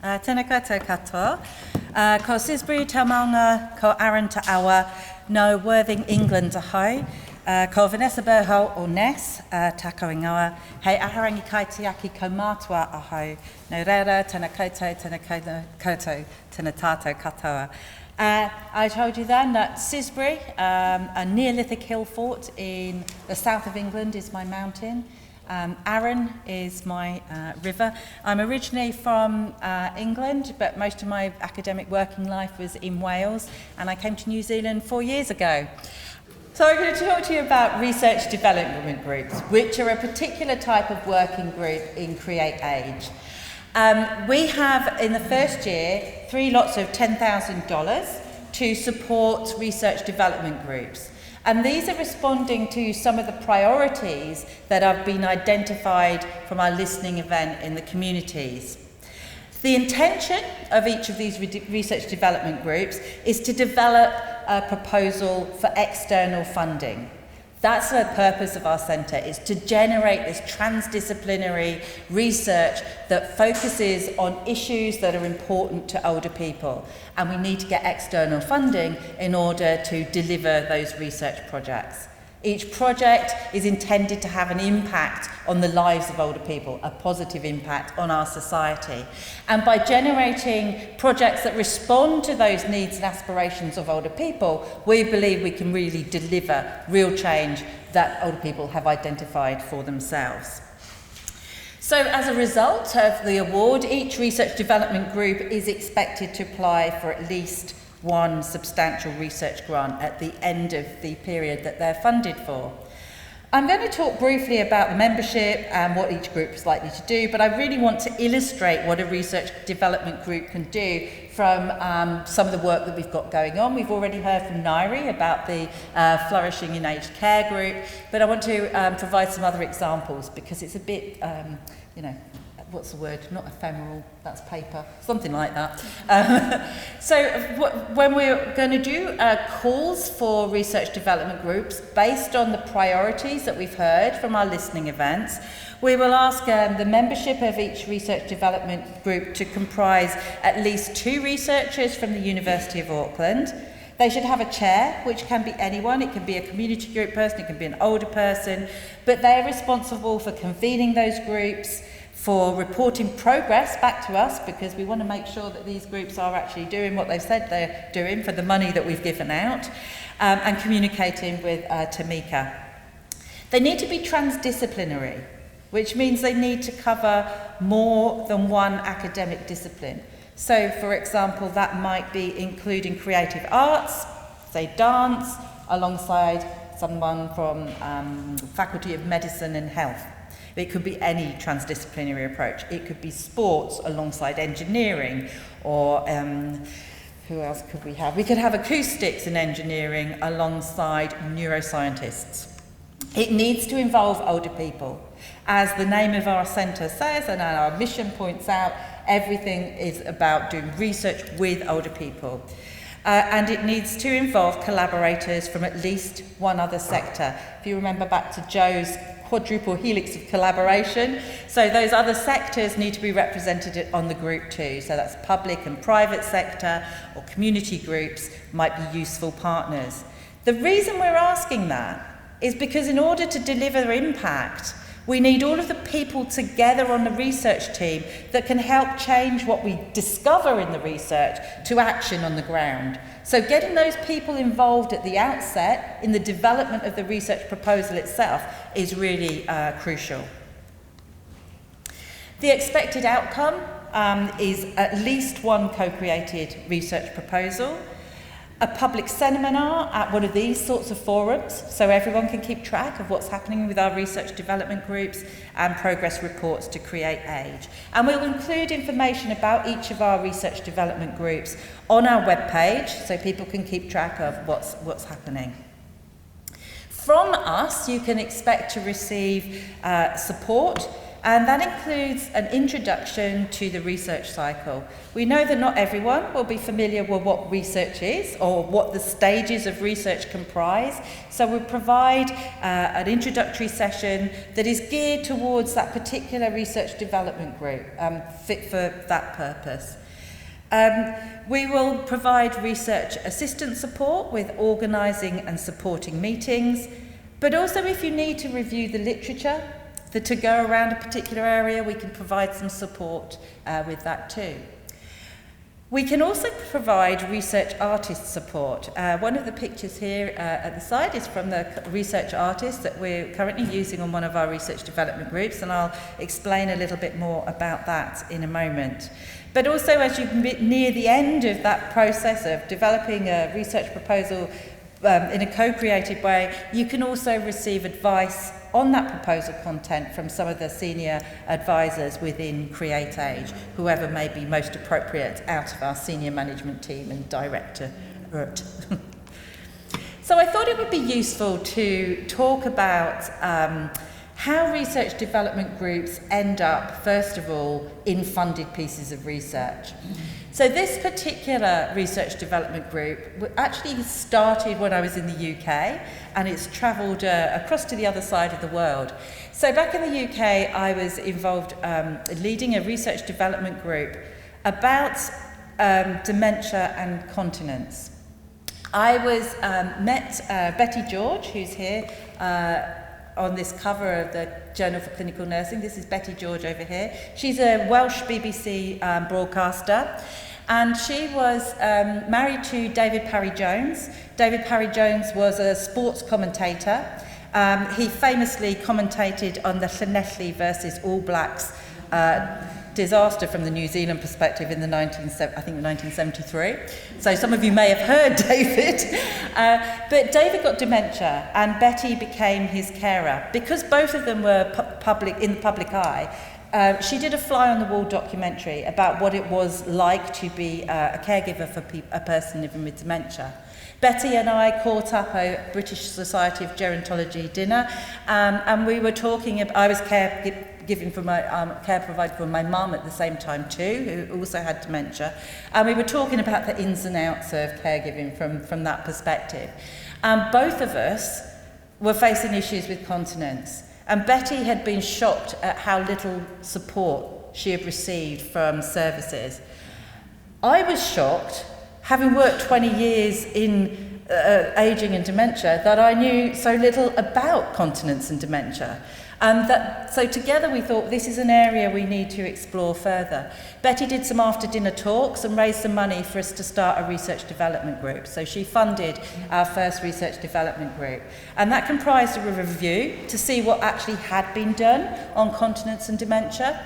Tēnā koutou katoa. Ko CCREATE te maunga, ko Aaron te awa, no Worthing, England ahau. Ko Vanessa Burholt o Ness, tako ingoa. Hei aharangi kaitiaki ko mātua ahau. No reira, tēnā koutou, tēnā tātou katoa. I told you then that Sisbury, a Neolithic hill fort in the south of England, is my mountain. Arun is my river. I'm originally from England, but most of my academic working life was in Wales, and I came to New Zealand 4 years ago. So I'm going to talk to you about research development groups, which are a particular type of working group in CCREATE-AGE. We have, in the first year, 3 lots of $10,000 to support research development groups. And these are responding to some of the priorities that have been identified from our listening event in the communities. The intention of each of these research development groups is to develop a proposal for external funding. That's the purpose of our centre, is to generate this transdisciplinary research that focuses on issues that are important to older people. And we need to get external funding in order to deliver those research projects. Each project is intended to have an impact on the lives of older people, a positive impact on our society. And by generating projects that respond to those needs and aspirations of older people, we believe we can really deliver real change that older people have identified for themselves. So as a result of the award, each research development group is expected to apply for at least one substantial research grant at the end of the period that they're funded for. I'm going to talk briefly about the membership and what each group is likely to do, but I really want to illustrate what a research development group can do from some of the work that we've got going on. We've already heard from Nairi about the Flourishing in Aged Care group, but I want to provide some other examples because it's a bit, what's the word? Not ephemeral, that's paper, something like that. When we're going to do calls for research development groups based on the priorities that we've heard from our listening events, we will ask the membership of each research development group to comprise at least 2 researchers from the University of Auckland. They should have a chair, which can be anyone. It can be a community group person, it can be an older person, but they're responsible for convening those groups, for reporting progress back to us, because we want to make sure that these groups are actually doing what they've said they're doing for the money that we've given out, and communicating with Tamika. They need to be transdisciplinary, which means they need to cover more than one academic discipline. So, for example, that might be including creative arts, say dance, alongside someone from Faculty of Medicine and Health. It could be any transdisciplinary approach. It could be sports alongside engineering, or who else could we have? We could have acoustics and engineering alongside neuroscientists. It needs to involve older people. As the name of our centre says, and our mission points out, everything is about doing research with older people. And it needs to involve collaborators from at least one other sector. If you remember back to Joe's quadruple helix of collaboration, so those other sectors need to be represented on the group too. So that's public and private sector, or community groups might be useful partners. The reason we're asking that is because in order to deliver impact, we need all of the people together on the research team that can help change what we discover in the research to action on the ground. So getting those people involved at the outset in the development of the research proposal itself is really crucial. The expected outcome is at least one co-created research proposal, a public seminar at one of these sorts of forums, so everyone can keep track of what's happening with our research development groups, and progress reports to CCREATE-AGE. And we'll include information about each of our research development groups on our webpage, so people can keep track of what's happening. From us, you can expect to receive support And that includes an introduction to the research cycle. We know that not everyone will be familiar with what research is or what the stages of research comprise. So we provide an introductory session that is geared towards that particular research development group, fit for that purpose. We will provide research assistance support with organising and supporting meetings, but also if you need to review the literature, to go around a particular area, we can provide some support with that too. We can also provide research artist support. One of the pictures here at the side is from the research artist that we're currently using on one of our research development groups, and I'll explain a little bit more about that in a moment. But also, as you near the end of that process of developing a research proposal in a co-created way, you can also receive advice on that proposal content from some of the senior advisors within CCREATE-AGE, whoever may be most appropriate out of our senior management team and directorate. So I thought it would be useful to talk about how research development groups end up, first of all, in funded pieces of research. So this particular research development group actually started when I was in the UK, and it's travelled across to the other side of the world. So back in the UK, I was involved leading a research development group about dementia and continence. I was met Betty George, who's here on this cover of the Journal for Clinical Nursing. This is Betty George over here. She's a Welsh BBC broadcaster, and she was married to David Parry-Jones. David Parry-Jones was a sports commentator. He famously commentated on the Llanelli versus All Blacks disaster from the New Zealand perspective in the 1973. So some of you may have heard David. But David got dementia and Betty became his carer. Because both of them were in the public eye, she did a fly-on-the-wall documentary about what it was like to be a caregiver for a person living with dementia. Betty and I caught up at British Society of Gerontology dinner, and we were talking about, I was care provider for my mum at the same time too, who also had dementia, and we were talking about the ins and outs of caregiving from that perspective. Both of us were facing issues with continence, and Betty had been shocked at how little support she had received from services. I was shocked, having worked 20 years in ageing and dementia, that I knew so little about continence and dementia. So together we thought this is an area we need to explore further. Betty did some after-dinner talks and raised some money for us to start a research development group. So she funded our first research development group. And that comprised of a review to see what actually had been done on continence and dementia.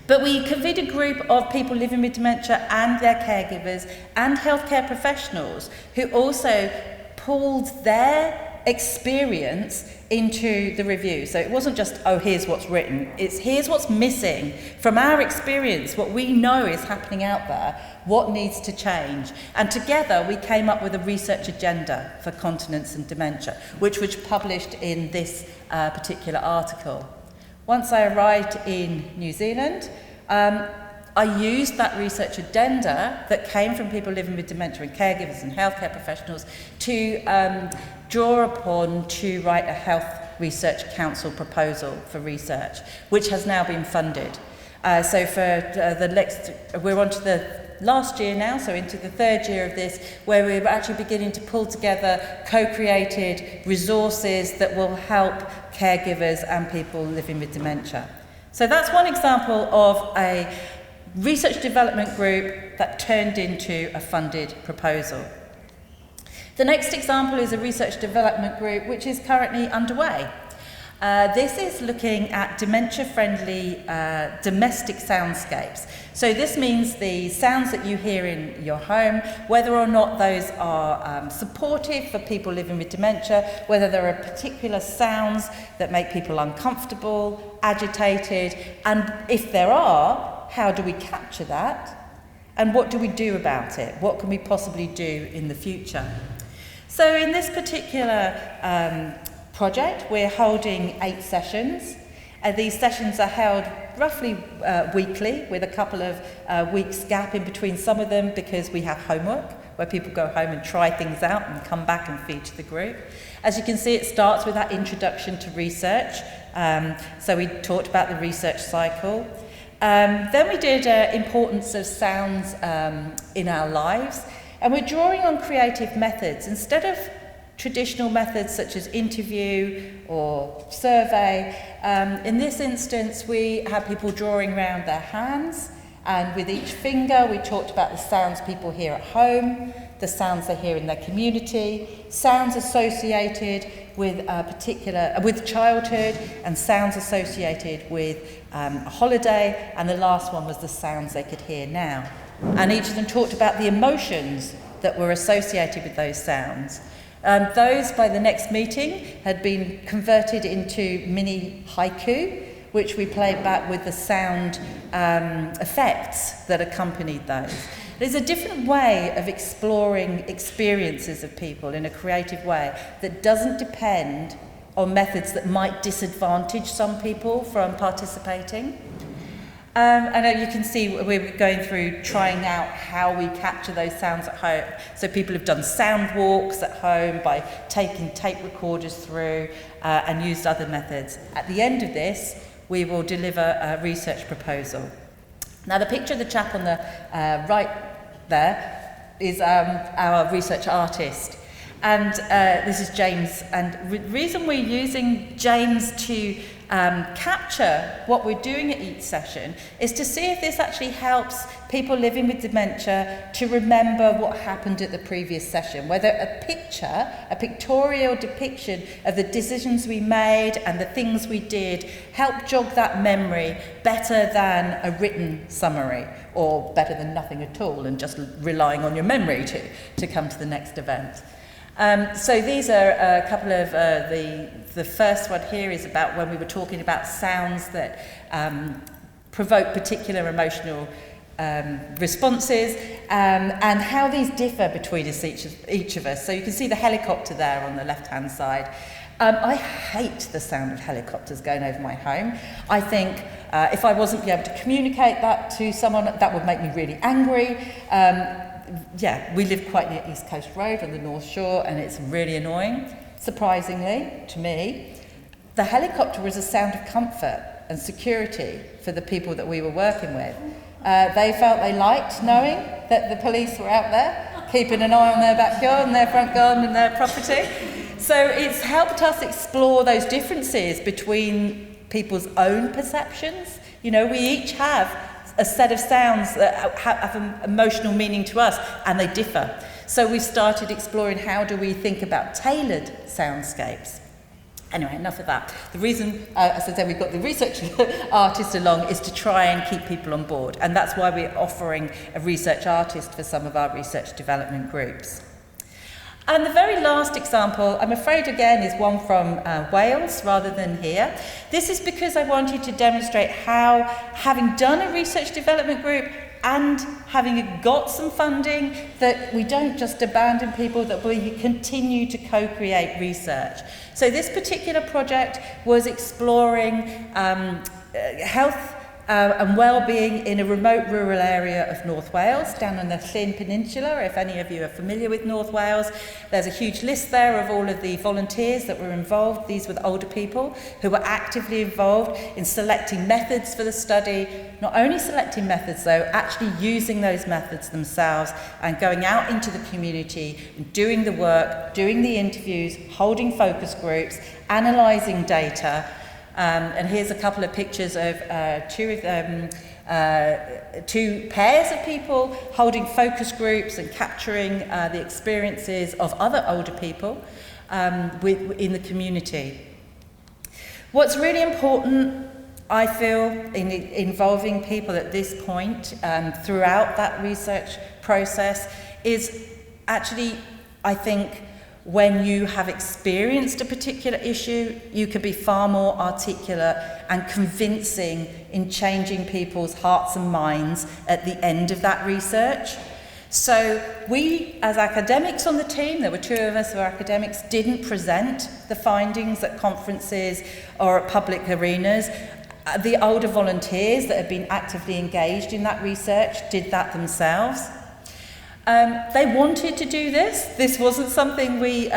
But we convened a group of people living with dementia and their caregivers and healthcare professionals who also pulled their experience into the review. So it wasn't just, oh, here's what's written. It's here's what's missing from our experience, what we know is happening out there, what needs to change. And together we came up with a research agenda for continence and dementia, which was published in this particular article. Once I arrived in New Zealand, I used that research agenda that came from people living with dementia and caregivers and healthcare professionals to draw upon to write a Health Research Council proposal for research, which has now been funded. So for the next, we're on to the last year now, so into the third year of this, where we're actually beginning to pull together co-created resources that will help caregivers and people living with dementia. So that's one example of a research development group that turned into a funded proposal. The next example is a research development group which is currently underway. This is looking at dementia-friendly domestic soundscapes. So this means the sounds that you hear in your home, whether or not those are supportive for people living with dementia, whether there are particular sounds that make people uncomfortable, agitated, and if there are, how do we capture that? And what do we do about it? What can we possibly do in the future? So in this particular project, we're holding 8 sessions, These sessions are held roughly weekly, with a couple of weeks gap in between some of them, because we have homework where people go home and try things out and come back and feed to the group. As you can see, it starts with that introduction to research. So we talked about the research cycle. Then we did importance of sounds in our lives, and we're drawing on creative methods instead of traditional methods such as interview or survey. In this instance, we have people drawing around their hands, and with each finger we talked about the sounds people hear at home, the sounds they hear in their community, sounds associated with with childhood, and sounds associated with a holiday, and the last one was the sounds they could hear now. And each of them talked about the emotions that were associated with those sounds. Those, by the next meeting, had been converted into mini haiku, which we played back with the sound effects that accompanied those. There's a different way of exploring experiences of people in a creative way that doesn't depend on methods that might disadvantage some people from participating. And you can see we're going through trying out how we capture those sounds at home. So people have done sound walks at home by taking tape recorders through and used other methods. At the end of this, we will deliver a research proposal. Now, the picture of the chap on the right there is our research artist. And this is James. And the reason we're using James to capture what we're doing at each session is to see if this actually helps people living with dementia to remember what happened at the previous session, whether a picture, a pictorial depiction of the decisions we made and the things we did help jog that memory better than a written summary, or better than nothing at all and just relying on your memory to come to the next event. So these are a couple of, the first one here is about when we were talking about sounds that provoke particular emotional responses, and how these differ between us, each of us. So you can see the helicopter there on the left-hand side. I hate the sound of helicopters going over my home. I think if I wasn't able to communicate that to someone, that would make me really angry. Yeah, we live quite near East Coast Road on the North Shore, and it's really annoying. Surprisingly, to me, the helicopter was a sound of comfort and security for the people that we were working with. They felt they liked knowing that the police were out there, keeping an eye on their backyard and their front garden and their property. So it's helped us explore those differences between people's own perceptions. You know, we each have a set of sounds that have an emotional meaning to us, and they differ. So we started exploring how do we think about tailored soundscapes. Anyway, enough of that. The reason, as I said, we've got the research artist along is to try and keep people on board, and that's why we're offering a research artist for some of our research development groups. And the very last example, I'm afraid again, is one from Wales rather than here. This is because I wanted to demonstrate how, having done a research development group and having got some funding, that we don't just abandon people, that we continue to co-create research. So this particular project was exploring health and well-being in a remote rural area of North Wales, down on the Llyn Peninsula. If any of you are familiar with North Wales, there's a huge list there of all of the volunteers that were involved. These were the older people who were actively involved in selecting methods for the study, not only selecting methods though, actually using those methods themselves and going out into the community and doing the work, doing the interviews, holding focus groups, analysing data. And here's a couple of pictures of two pairs of people holding focus groups and capturing the experiences of other older people in the community. What's really important, I feel, in involving people at this point throughout that research process is actually, I think, when you have experienced a particular issue, you can be far more articulate and convincing in changing people's hearts and minds at the end of that research. So we, as academics on the team, there were 2 of us who were academics, didn't present the findings at conferences or at public arenas. The older volunteers that had been actively engaged in that research did that themselves. They wanted to do this. This wasn't something we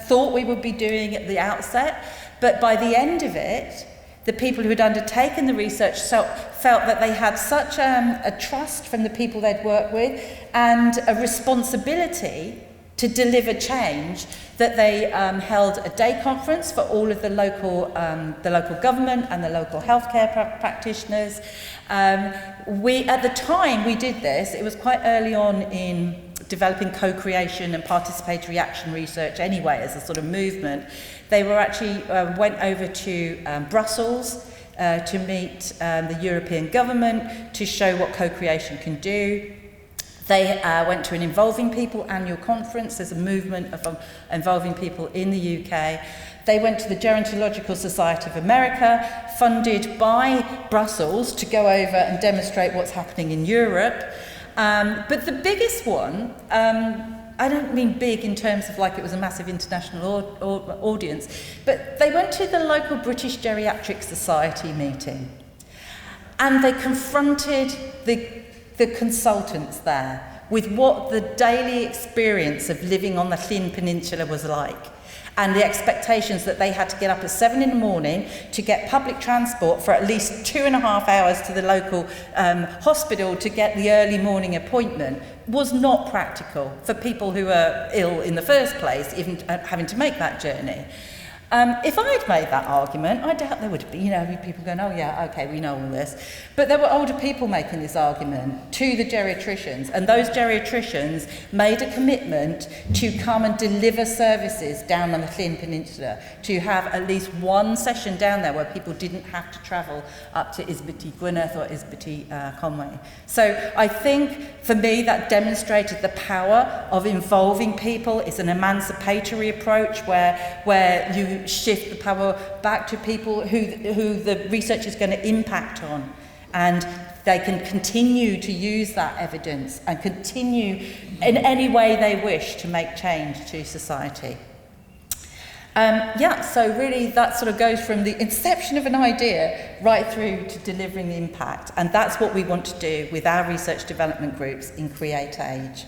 thought we would be doing at the outset, but by the end of it, the people who had undertaken the research felt that they had such a trust from the people they'd worked with and a responsibility to deliver change that they held a day conference for all of the local government and the local healthcare practitioners. At the time we did this, it was quite early on in developing co-creation and participatory action research anyway as a sort of movement. They were actually went over to Brussels to meet the European government to show what co-creation can do. They went to an Involving People annual conference. There's a movement of involving people in the UK. They went to the Gerontological Society of America, funded by Brussels, to go over and demonstrate what's happening in Europe. But the biggest one, I don't mean big in terms of like it was a massive international audience, but they went to the local British Geriatric Society meeting and they confronted the consultants there with what the daily experience of living on the Llyn Peninsula was like, and the expectations that they had to get up at 7 in the morning to get public transport for at least 2.5 hours to the local hospital to get the early morning appointment was not practical for people who are ill in the first place, even having to make that journey. If I'd made that argument, I doubt there would be, people going, oh yeah, okay, we know all this. But there were older people making this argument to the geriatricians, and those geriatricians made a commitment to come and deliver services down on the Llyn Peninsula, to have at least one session down there where people didn't have to travel up to Ysbyty Gwynedd or Ysbyty Conway. So I think, for me, that demonstrated the power of involving people. It's an emancipatory approach where you shift the power back to people who the research is going to impact on, and they can continue to use that evidence and continue in any way they wish to make change to society. So really that sort of goes from the inception of an idea right through to delivering the impact, and that's what we want to do with our research development groups in CCREATE-AGE.